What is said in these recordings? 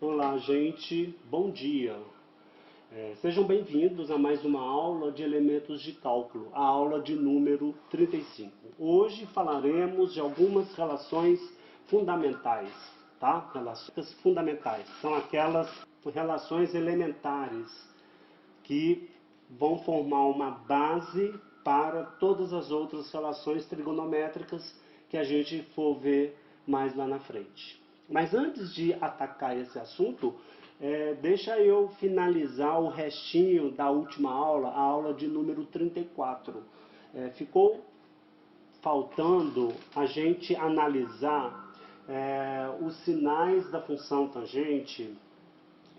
Olá, gente, bom dia. Sejam bem-vindos a mais uma aula de elementos de cálculo, a aula de número 35. Hoje falaremos de algumas relações fundamentais, tá? Relações fundamentais são aquelas relações elementares que vão formar uma base para todas as outras relações trigonométricas que a gente for ver mais lá na frente. Mas antes de atacar esse assunto, deixa eu finalizar o restinho da última aula, a aula de número 34. Ficou faltando a gente analisar os sinais da função tangente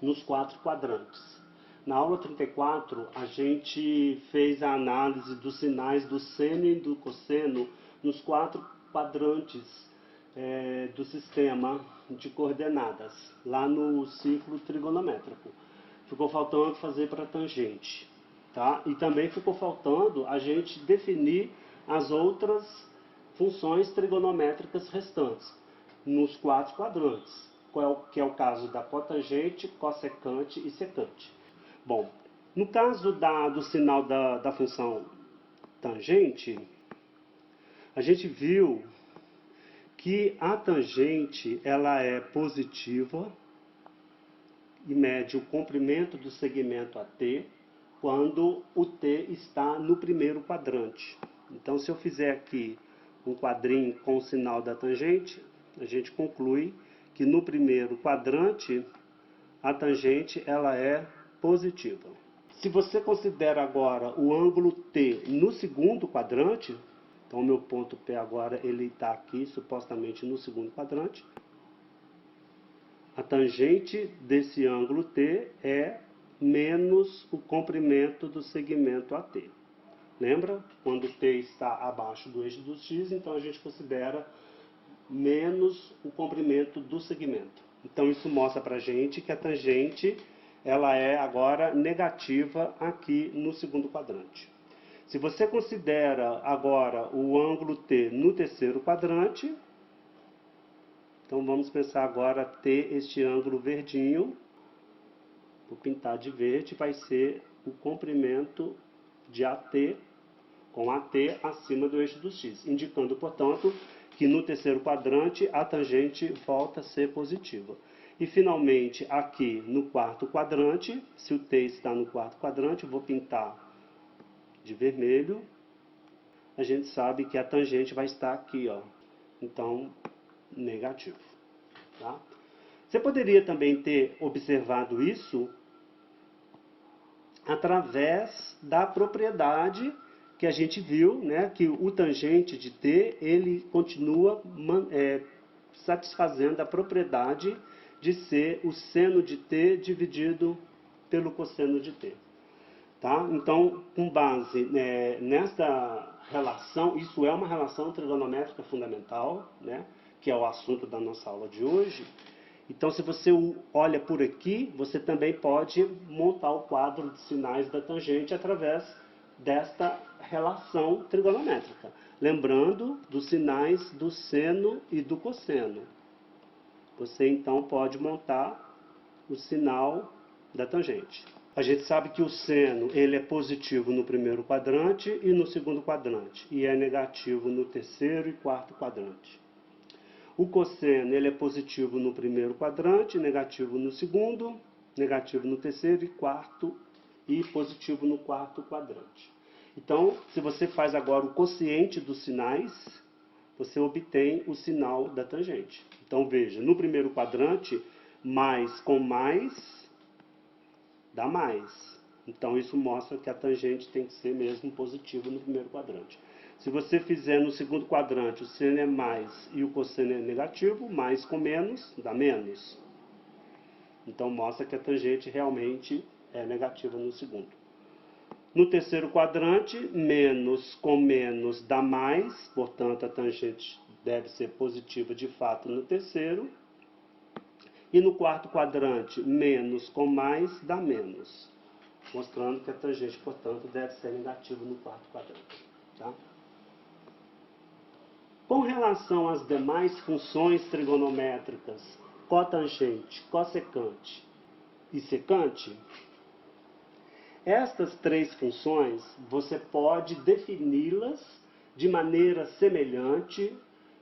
nos quatro quadrantes. Na aula 34, a gente fez a análise dos sinais do seno e do cosseno nos quatro quadrantes do sistema de coordenadas, lá no ciclo trigonométrico. Ficou faltando fazer para tangente. Tá? E também ficou faltando a gente definir as outras funções trigonométricas restantes, nos quatro quadrantes, que é o caso da cotangente, cossecante e secante. Bom, no caso do sinal da função tangente, a gente viu que a tangente ela é positiva e mede o comprimento do segmento AT quando o T está no primeiro quadrante. Então, se eu fizer aqui um quadrinho com o sinal da tangente, a gente conclui que no primeiro quadrante a tangente ela é positiva. Se você considera agora o ângulo T no segundo quadrante, então o meu ponto P agora ele está aqui supostamente no segundo quadrante, a tangente desse ângulo T é menos o comprimento do segmento AT. Lembra? Quando T está abaixo do eixo do X, então a gente considera menos o comprimento do segmento. Então isso mostra para a gente que a tangente ela é agora negativa aqui no segundo quadrante. Se você considera agora o ângulo T no terceiro quadrante, então vamos pensar agora ter este ângulo verdinho, vou pintar de verde, vai ser o comprimento de AT com AT acima do eixo do X, indicando, portanto, que no terceiro quadrante a tangente volta a ser positiva. E finalmente aqui no quarto quadrante, se o T está no quarto quadrante, vou pintar de vermelho, a gente sabe que a tangente vai estar aqui, ó. Então, negativo. Tá? Você poderia também ter observado isso através da propriedade que a gente viu, né, que o tangente de T, ele continua satisfazendo a propriedade de ser o seno de T dividido pelo cosseno de T. Tá? Então, com base nesta relação, isso é uma relação trigonométrica fundamental, né, que é o assunto da nossa aula de hoje. Então, se você olha por aqui, você também pode montar o quadro de sinais da tangente através desta relação trigonométrica. Lembrando dos sinais do seno e do cosseno. Você, então, pode montar o sinal da tangente. A gente sabe que o seno ele é positivo no primeiro quadrante e no segundo quadrante, e é negativo no terceiro e quarto quadrante. O cosseno ele é positivo no primeiro quadrante, negativo no segundo, negativo no terceiro e quarto, e positivo no quarto quadrante. Então, se você faz agora o quociente dos sinais, você obtém o sinal da tangente. Então, veja, no primeiro quadrante, mais com mais dá mais. Então, isso mostra que a tangente tem que ser mesmo positiva no primeiro quadrante. Se você fizer no segundo quadrante, o seno é mais e o cosseno é negativo, mais com menos dá menos. Então, mostra que a tangente realmente é negativa no segundo. No terceiro quadrante, menos com menos dá mais, portanto, a tangente deve ser positiva de fato no terceiro. E no quarto quadrante, menos com mais dá menos, mostrando que a tangente, portanto, deve ser negativa no quarto quadrante. Tá? Com relação às demais funções trigonométricas cotangente, cossecante e secante, estas três funções você pode defini-las de maneira semelhante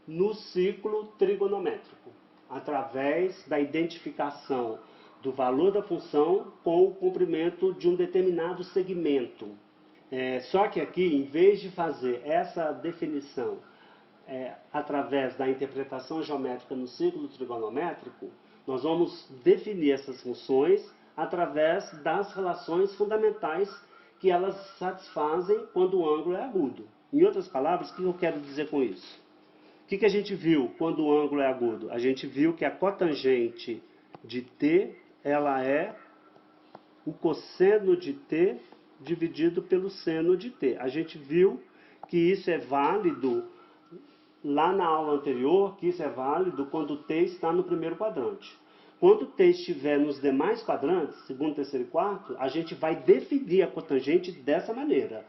no ciclo trigonométrico, através da identificação do valor da função com o comprimento de um determinado segmento. Só que aqui, em vez de fazer essa definição através da interpretação geométrica no ciclo trigonométrico, nós vamos definir essas funções através das relações fundamentais que elas satisfazem quando o ângulo é agudo. Em outras palavras, o que eu quero dizer com isso? O que a gente viu quando o ângulo é agudo? A gente viu que a cotangente de t, ela é o cosseno de t dividido pelo seno de t. A gente viu que isso é válido lá na aula anterior, que isso é válido quando t está no primeiro quadrante. Quando t estiver nos demais quadrantes, segundo, terceiro e quarto, a gente vai definir a cotangente dessa maneira.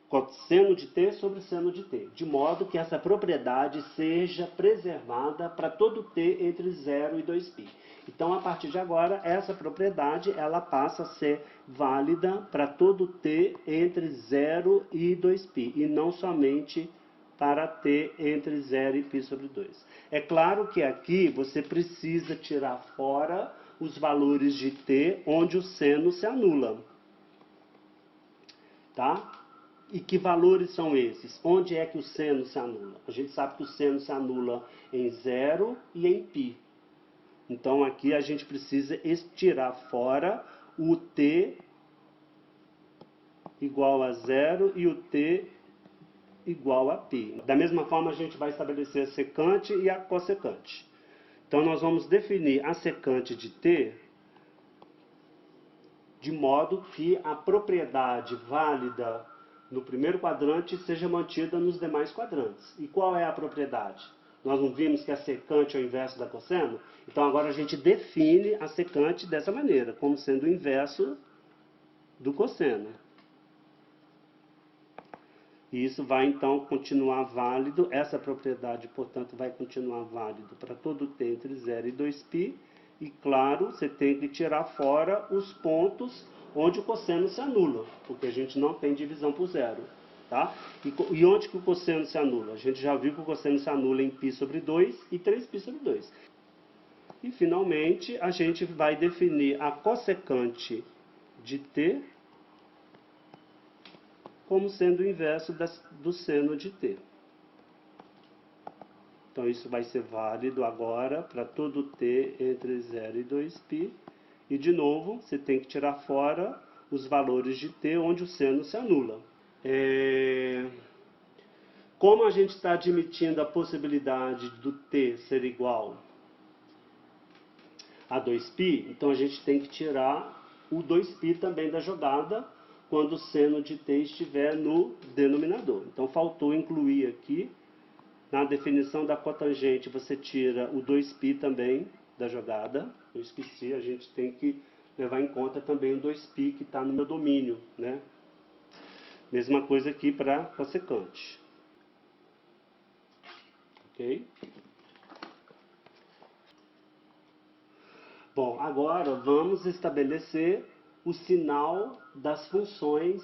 Cosseno de t sobre seno de t, de modo que essa propriedade seja preservada para todo t entre 0 e 2π. Então, a partir de agora, essa propriedade ela passa a ser válida para todo t entre 0 e 2π, e não somente para t entre 0 e π sobre 2. É claro que aqui você precisa tirar fora os valores de t onde o seno se anula. Tá? E que valores são esses? Onde é que o seno se anula? A gente sabe que o seno se anula em 0 e em π. Então aqui a gente precisa tirar fora o t igual a 0 e o t igual a π. Da mesma forma, a gente vai estabelecer a secante e a cossecante. Então, nós vamos definir a secante de t de modo que a propriedade válida no primeiro quadrante seja mantida nos demais quadrantes. E qual é a propriedade? Nós não vimos que a secante é o inverso da cosseno? Então, agora a gente define a secante dessa maneira, como sendo o inverso do cosseno. E isso vai, então, continuar válido, essa propriedade, portanto, vai continuar válido para todo t entre 0 e 2π. E, claro, você tem que tirar fora os pontos onde o cosseno se anula, porque a gente não tem divisão por zero. Tá? E onde que o cosseno se anula? A gente já viu que o cosseno se anula em π sobre 2 e 3π sobre 2. E, finalmente, a gente vai definir a cossecante de t como sendo o inverso do seno de t. Então, isso vai ser válido agora para todo t entre 0 e 2π. E, de novo, você tem que tirar fora os valores de t onde o seno se anula. Como a gente está admitindo a possibilidade do t ser igual a 2π, então a gente tem que tirar o 2π também da jogada, quando o seno de t estiver no denominador. Então, faltou incluir aqui, na definição da cotangente, você tira o 2π também da jogada. Eu esqueci, a gente tem que levar em conta também o 2π que está no meu domínio, né? Mesma coisa aqui para cossecante. Ok? Bom, agora vamos estabelecer o sinal das funções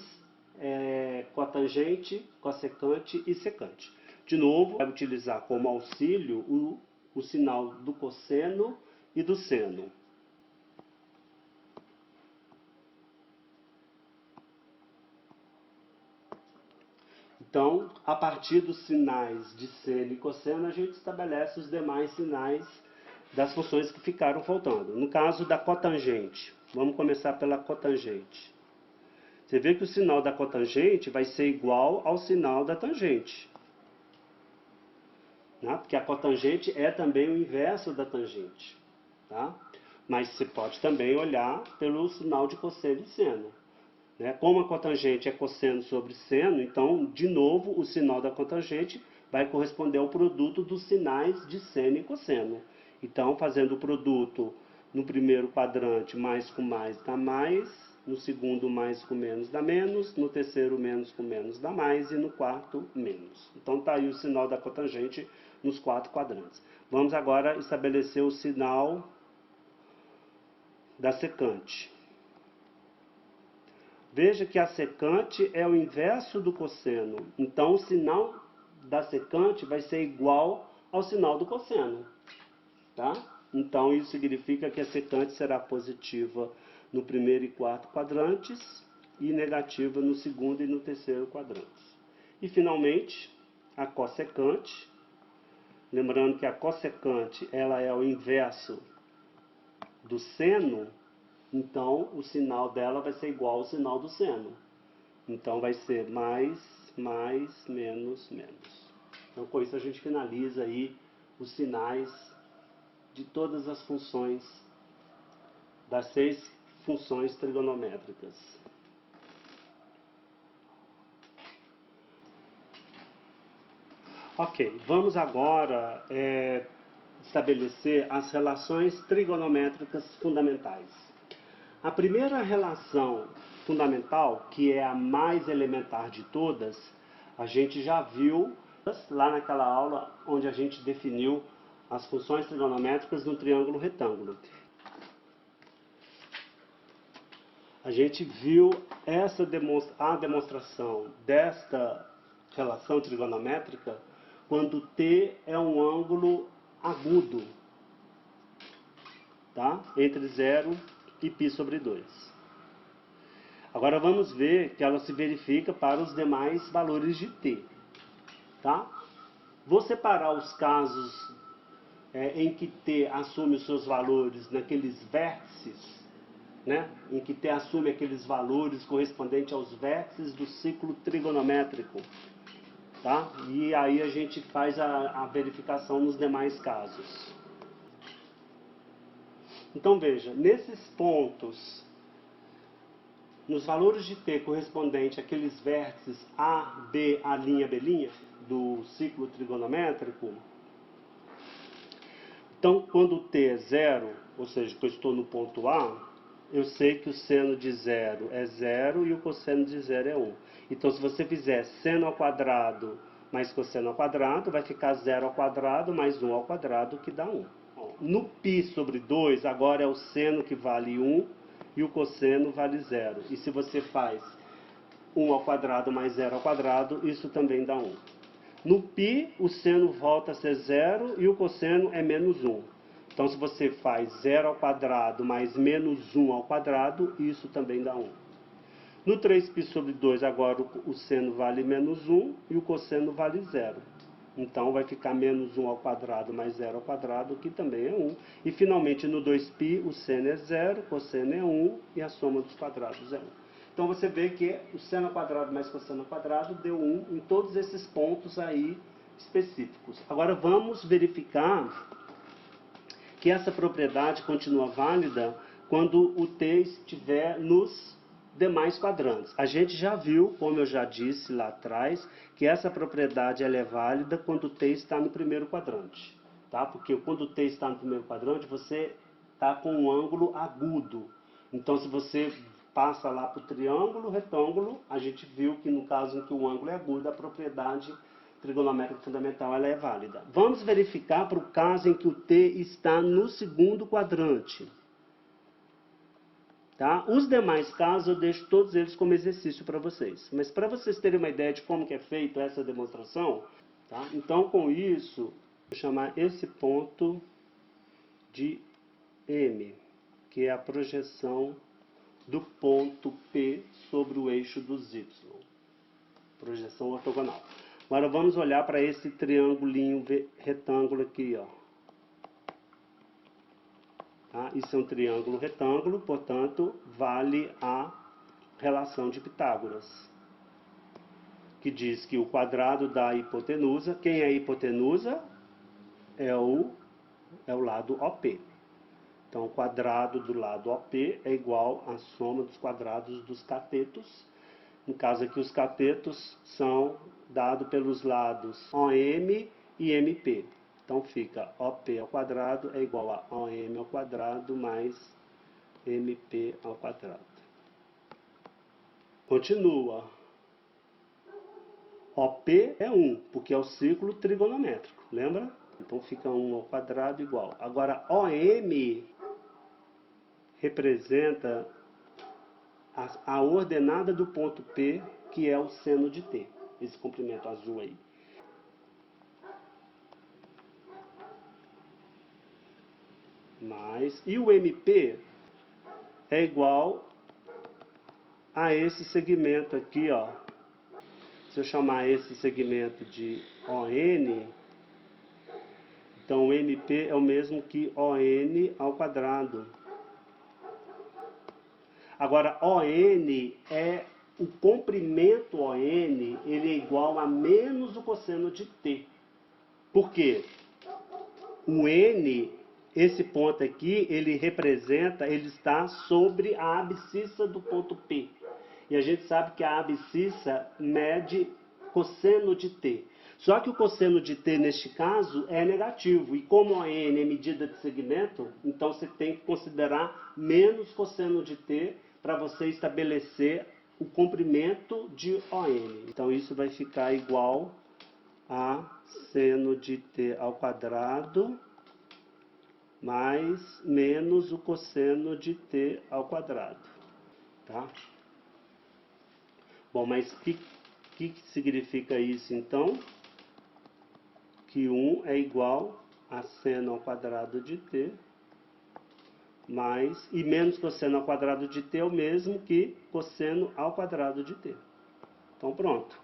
cotangente, cossecante e secante. De novo, vai utilizar como auxílio o sinal do cosseno e do seno. Então, a partir dos sinais de seno e cosseno, a gente estabelece os demais sinais das funções que ficaram faltando. No caso da cotangente, vamos começar pela cotangente. Você vê que o sinal da cotangente vai ser igual ao sinal da tangente. Né? Porque a cotangente é também o inverso da tangente. Tá? Mas você pode também olhar pelo sinal de cosseno e seno. Né? Como a cotangente é cosseno sobre seno, então, de novo, o sinal da cotangente vai corresponder ao produto dos sinais de seno e cosseno. Então, fazendo o produto no primeiro quadrante, mais com mais dá mais, no segundo mais com menos dá menos, no terceiro menos com menos dá mais e no quarto menos. Então está aí o sinal da cotangente nos 4 quadrantes. Vamos agora estabelecer o sinal da secante. Veja que a secante é o inverso do cosseno. Então o sinal da secante vai ser igual ao sinal do cosseno. Tá? Então isso significa que a secante será positiva no primeiro e quarto quadrantes e negativa no segundo e no terceiro quadrantes. E finalmente, a cossecante. Lembrando que a cossecante ela é o inverso do seno, então o sinal dela vai ser igual ao sinal do seno. Então vai ser mais, menos, menos. Então com isso a gente finaliza aí os sinais de todas as funções, das 6 funções trigonométricas. Ok, vamos agora estabelecer as relações trigonométricas fundamentais. A primeira relação fundamental, que é a mais elementar de todas, a gente já viu lá naquela aula onde a gente definiu as funções trigonométricas no triângulo retângulo. A gente viu a demonstração desta relação trigonométrica quando T é um ângulo agudo, tá? Entre 0 e π sobre 2. Agora vamos ver que ela se verifica para os demais valores de T. Tá? Vou separar os casos em que T assume os seus valores naqueles vértices, né? Em que T assume aqueles valores correspondentes aos vértices do ciclo trigonométrico. Tá? E aí a gente faz a verificação nos demais casos. Então veja, nesses pontos, nos valores de T correspondente àqueles vértices A, B, A', B' do ciclo trigonométrico, então quando T é 0, ou seja, que eu estou no ponto A, eu sei que o seno de 0 é 0 e o cosseno de 0 é 1. Então se você fizer seno ao quadrado mais cosseno ao quadrado, vai ficar 0 ao quadrado mais 1 ao quadrado, que dá 1. No π sobre 2, agora é o seno que vale 1 e o cosseno vale 0. E se você faz 1 ao quadrado mais 0 ao quadrado, isso também dá 1. No π, o seno volta a ser 0 e o cosseno é menos 1. Então, se você faz 0 ao quadrado mais menos 1 ao quadrado, isso também dá 1. No 3π sobre 2, agora o seno vale menos 1 e o cosseno vale 0. Então, vai ficar menos 1 ao quadrado mais 0 ao quadrado, que também é 1. E, finalmente, no 2π, o seno é 0, o cosseno é 1 e a soma dos quadrados é 1. Então, você vê que o seno ao quadrado mais cosseno ao quadrado deu 1 em todos esses pontos aí específicos. Agora, vamos verificar que essa propriedade continua válida quando o T estiver nos demais quadrantes. A gente já viu, como eu já disse lá atrás, que essa propriedade ela é válida quando o T está no primeiro quadrante. Tá? Porque quando o T está no primeiro quadrante, você está com um ângulo agudo. Então, se você passa lá para o triângulo, retângulo, a gente viu que no caso em que o ângulo é agudo, a propriedade trigonométrica fundamental ela é válida. Vamos verificar para o caso em que o T está no segundo quadrante. Tá? Os demais casos eu deixo todos eles como exercício para vocês. Mas para vocês terem uma ideia de como que é feita essa demonstração, tá? Então com isso, vou chamar esse ponto de M, que é a projeção do ponto P sobre o eixo dos Y. Projeção ortogonal. Agora vamos olhar para esse triangulinho retângulo aqui, ó. Tá? Isso é um triângulo retângulo, portanto, vale a relação de Pitágoras, que diz que o quadrado da hipotenusa, quem é a hipotenusa? É o lado OP. Então, o quadrado do lado OP é igual à soma dos quadrados dos catetos. No caso aqui, os catetos são dados pelos lados OM e MP. Então fica OP ao quadrado é igual a OM ao quadrado mais MP ao quadrado. Continua. OP é 1, porque é o círculo trigonométrico, lembra? Então fica 1 ao quadrado igual. Agora, OM representa a ordenada do ponto P, que é o seno de T. Esse comprimento azul aí. E o MP é igual a esse segmento aqui, ó. Se eu chamar esse segmento de ON, então o MP é o mesmo que ON ao quadrado. Agora, ON é o comprimento ON, ele é igual a menos o cosseno de T. Por quê? O N, esse ponto aqui, ele está sobre a abscissa do ponto P. E a gente sabe que a abscissa mede cosseno de T. Só que o cosseno de T, neste caso, é negativo. E como ON é medida de segmento, então você tem que considerar menos cosseno de T para você estabelecer o comprimento de ON. Então isso vai ficar igual a seno de T ao quadrado mais menos o cosseno de T ao quadrado. Tá? Bom, mas o que significa isso então? Que 1 é igual a seno ao quadrado de T mais, e menos cosseno ao quadrado de T é o mesmo que cosseno ao quadrado de T. Então pronto.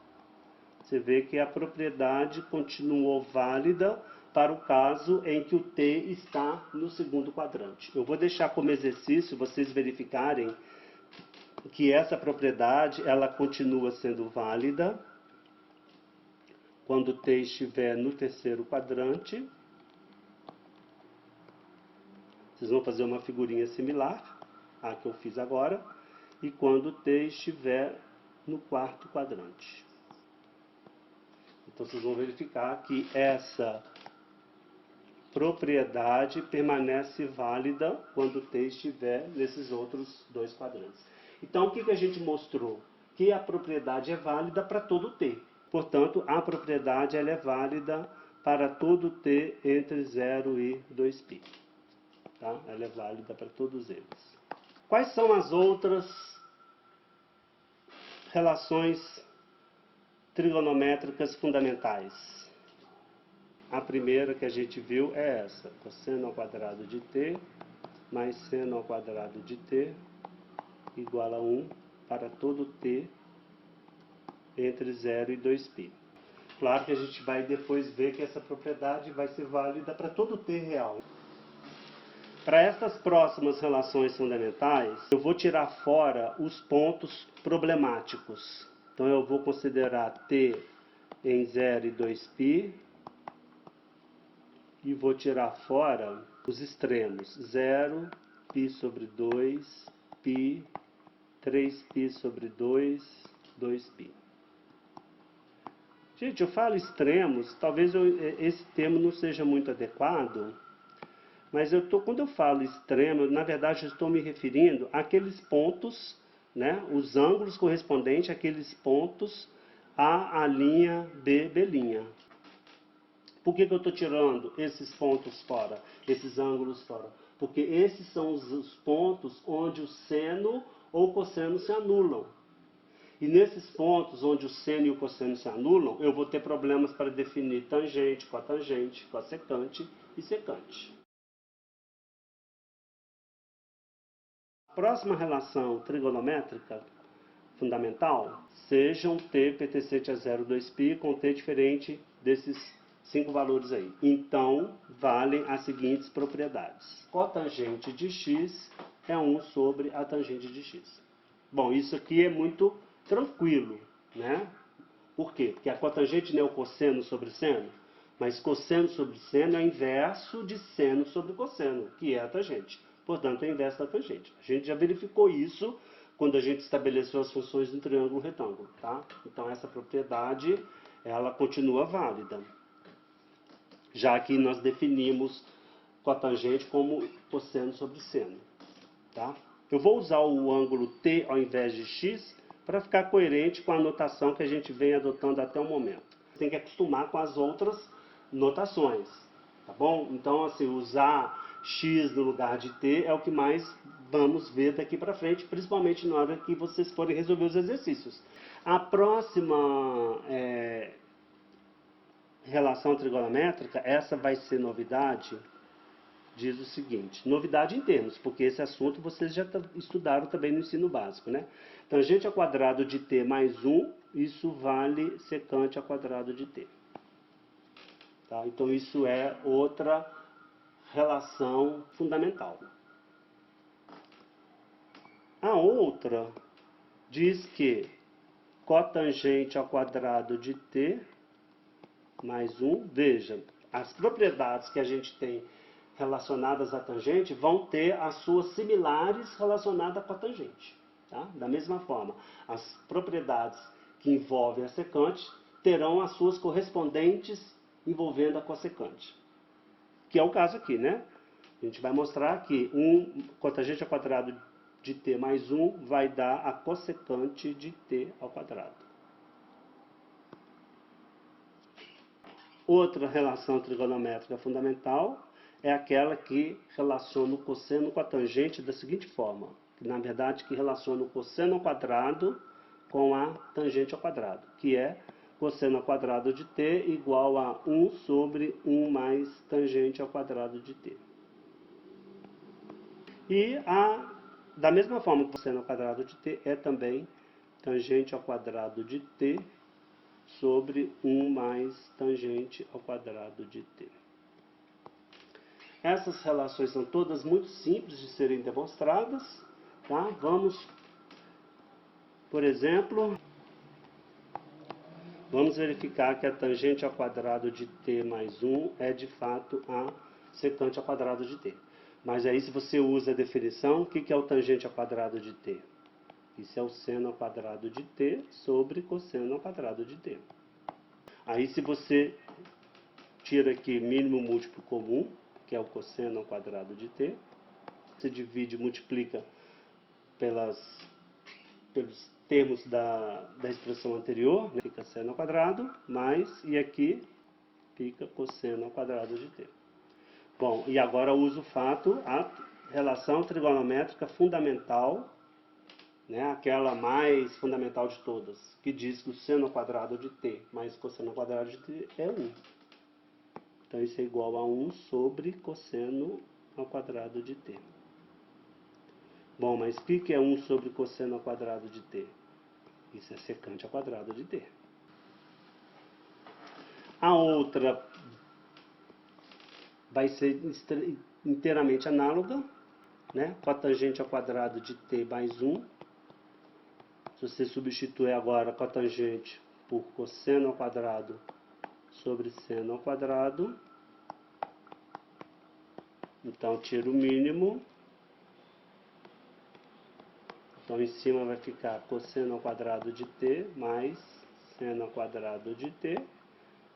Você vê que a propriedade continuou válida para o caso em que o T está no segundo quadrante. Eu vou deixar como exercício vocês verificarem que essa propriedade ela continua sendo válida quando o T estiver no terceiro quadrante. Vocês vão fazer uma figurinha similar à que eu fiz agora. E quando o T estiver no quarto quadrante. Então vocês vão verificar que essa propriedade permanece válida quando o T estiver nesses outros dois quadrantes. Então o que a gente mostrou? Que a propriedade é válida para todo T. Portanto, a propriedade ela é válida para todo T entre 0 e 2π. Tá? Ela é válida para todos eles. Quais são as outras relações trigonométricas fundamentais? A primeira que a gente viu é essa, cosseno ao quadrado de T mais seno ao quadrado de T igual a 1 para todo T entre 0 e 2π. Claro que a gente vai depois ver que essa propriedade vai ser válida para todo T real. Para essas próximas relações fundamentais, eu vou tirar fora os pontos problemáticos. Então eu vou considerar T em 0 e 2π e vou tirar fora os extremos. 0, π sobre 2, π, 3π sobre 2, 2π. Gente, eu falo extremos, talvez esse termo não seja muito adequado, mas quando eu falo extremo, na verdade eu estou me referindo àqueles pontos, né, os ângulos correspondentes àqueles pontos A linha, B'. Por que eu estou tirando esses pontos fora, esses ângulos fora? Porque esses são os pontos onde o seno ou o cosseno se anulam. E nesses pontos onde o seno e o cosseno se anulam, eu vou ter problemas para definir tangente, cossecante e secante. A próxima relação trigonométrica fundamental seja um T pertencente a 0, 2π com T diferente desses 5 valores aí. Então, valem as seguintes propriedades. Cotangente de x é 1 sobre a tangente de x. Bom, isso aqui é muito tranquilo, né? Por quê? Porque a cotangente não é o cosseno sobre seno, mas cosseno sobre seno é o inverso de seno sobre cosseno, que é a tangente. Portanto, é o inverso da tangente. A gente já verificou isso quando a gente estabeleceu as funções do triângulo retângulo, tá? Então, essa propriedade, ela continua válida, já que nós definimos cotangente como cosseno sobre seno, tá? Eu vou usar o ângulo T ao invés de x, para ficar coerente com a notação que a gente vem adotando até o momento. Tem que acostumar com as outras notações, tá bom? Então, assim, usar x no lugar de t é o que mais vamos ver daqui para frente, principalmente na hora que vocês forem resolver os exercícios. A próxima relação trigonométrica, essa vai ser novidade, diz o seguinte, novidade em termos, porque esse assunto vocês já estudaram também no ensino básico, né? Tangente ao quadrado de t mais 1, isso vale secante ao quadrado de t. Tá? Então isso é outra relação fundamental. A outra diz que cotangente ao quadrado de t mais 1, veja, as propriedades que a gente tem relacionadas à tangente vão ter as suas similares relacionadas com a tangente. Tá? Da mesma forma, as propriedades que envolvem a secante terão as suas correspondentes envolvendo a cossecante. Que é o caso aqui, né? A gente vai mostrar que cotangente ao quadrado de t mais 1 vai dar a cossecante de t ao quadrado. Outra relação trigonométrica fundamental é aquela que relaciona o cosseno com a tangente da seguinte forma, que na verdade que relaciona o cosseno ao quadrado com a tangente ao quadrado, que é cosseno ao quadrado de t igual a 1 sobre 1 mais tangente ao quadrado de t. E da mesma forma que cosseno ao quadrado de t é também tangente ao quadrado de t sobre 1 mais tangente ao quadrado de t. Essas relações são todas muito simples de serem demonstradas. Tá? Vamos, por exemplo, vamos verificar que a tangente ao quadrado de t mais 1 é de fato a secante ao quadrado de t. Mas aí se você usa a definição, o que é o tangente ao quadrado de t? Isso é o seno ao quadrado de t sobre cosseno ao quadrado de t. Aí se você tira aqui mínimo múltiplo comum, que é o cosseno ao quadrado de t, você divide e multiplica pelos termos da expressão anterior, né? Fica seno ao quadrado, mais, e aqui fica cosseno ao quadrado de t. Bom, e agora uso o fato, a relação trigonométrica fundamental, né, aquela mais fundamental de todas, que diz que o seno ao quadrado de t mais cosseno ao quadrado de t é 1. Então isso é igual a 1 sobre cosseno ao quadrado de t. Bom, mas o que é 1 sobre cosseno ao quadrado de t? Isso é secante ao quadrado de t. A outra vai ser inteiramente análoga, né? Cotangente ao quadrado de t mais 1. Se você substituir agora cotangente por cosseno ao quadrado sobre seno ao quadrado, então tira o mínimo. Então em cima vai ficar cosseno ao quadrado de t mais seno ao quadrado de t.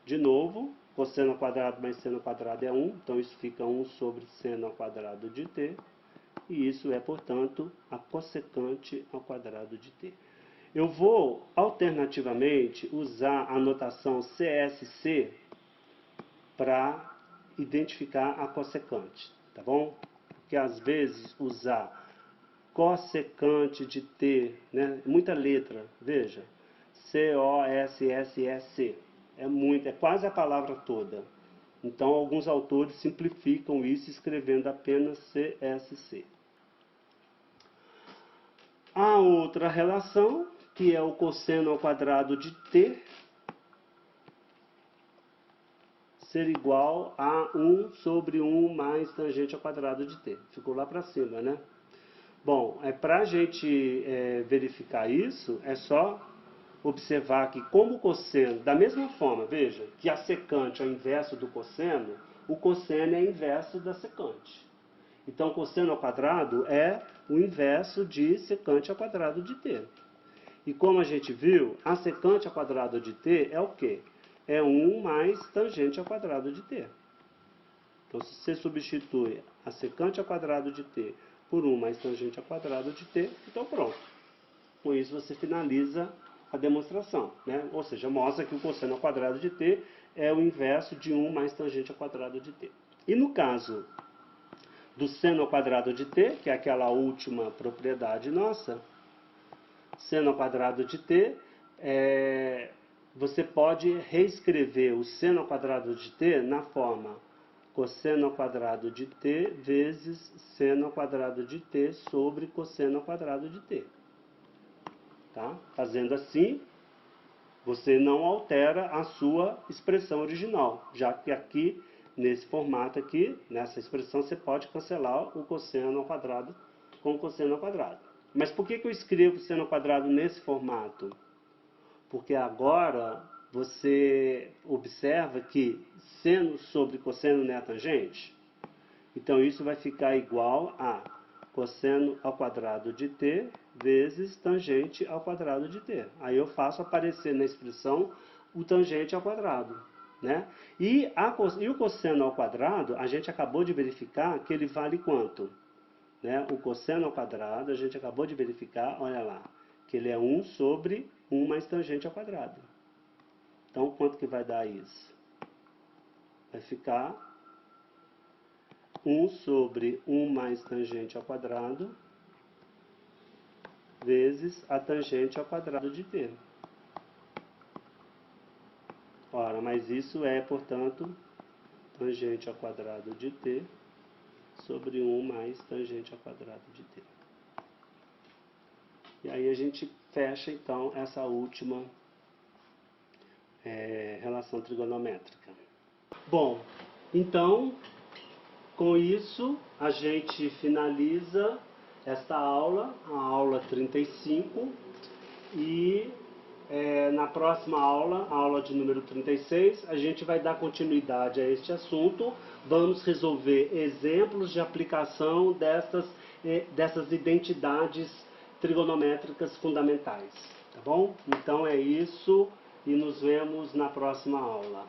De novo, cosseno ao quadrado mais seno ao quadrado é 1, então isso fica 1 sobre seno ao quadrado de t. E isso é, portanto, a cossecante ao quadrado de t. Eu vou, alternativamente, usar a notação CSC para identificar a cossecante, tá bom? Porque às vezes usar cossecante de t, né? Muita letra, veja, C-O-S-S-E-C, é quase a palavra toda. Então alguns autores simplificam isso escrevendo apenas CSC. A outra relação, que é o cosseno ao quadrado de t, ser igual a 1 sobre 1 mais tangente ao quadrado de t. Ficou lá para cima, né? Bom, para a gente verificar isso, é só observar que como o cosseno, da mesma forma, veja, que a secante é o inverso do cosseno, o cosseno é inverso da secante. Então, cosseno ao quadrado é o inverso de secante ao quadrado de t. E como a gente viu, a secante ao quadrado de t é o quê? É 1 mais tangente ao quadrado de t. Então, se você substitui a secante ao quadrado de t por 1 mais tangente ao quadrado de t, então pronto. Com isso você finaliza a demonstração, né? Ou seja, mostra que o cosseno ao quadrado de t é o inverso de 1 mais tangente ao quadrado de t. E no caso do seno ao quadrado de t, que é aquela última propriedade nossa, seno ao quadrado de t, você pode reescrever o seno ao quadrado de t na forma cosseno ao quadrado de t vezes seno ao quadrado de t sobre cosseno ao quadrado de t. Tá? Fazendo assim, você não altera a sua expressão original, já que aqui, nesse formato aqui, nessa expressão, você pode cancelar o cosseno ao quadrado com o cosseno ao quadrado. Mas por que eu escrevo seno ao quadrado nesse formato? Porque agora você observa que seno sobre cosseno não é tangente. Então isso vai ficar igual a cosseno ao quadrado de t vezes tangente ao quadrado de t. Aí eu faço aparecer na expressão o tangente ao quadrado, né? E o cosseno ao quadrado, a gente acabou de verificar que ele vale quanto? Né? O cosseno ao quadrado, a gente acabou de verificar, olha lá, que ele é 1 sobre 1 mais tangente ao quadrado. Então, quanto que vai dar isso? Vai ficar 1 sobre 1 mais tangente ao quadrado vezes a tangente ao quadrado de t. Ora, mas isso é, portanto, tangente ao quadrado de t sobre 1 mais tangente ao quadrado de t. E aí a gente fecha, então, essa última relação trigonométrica. Bom, então, com isso, a gente finaliza esta aula, a aula 35, e na próxima aula, a aula de número 36, a gente vai dar continuidade a este assunto, vamos resolver exemplos de aplicação dessas identidades trigonométricas fundamentais, tá bom? Então é isso e nos vemos na próxima aula.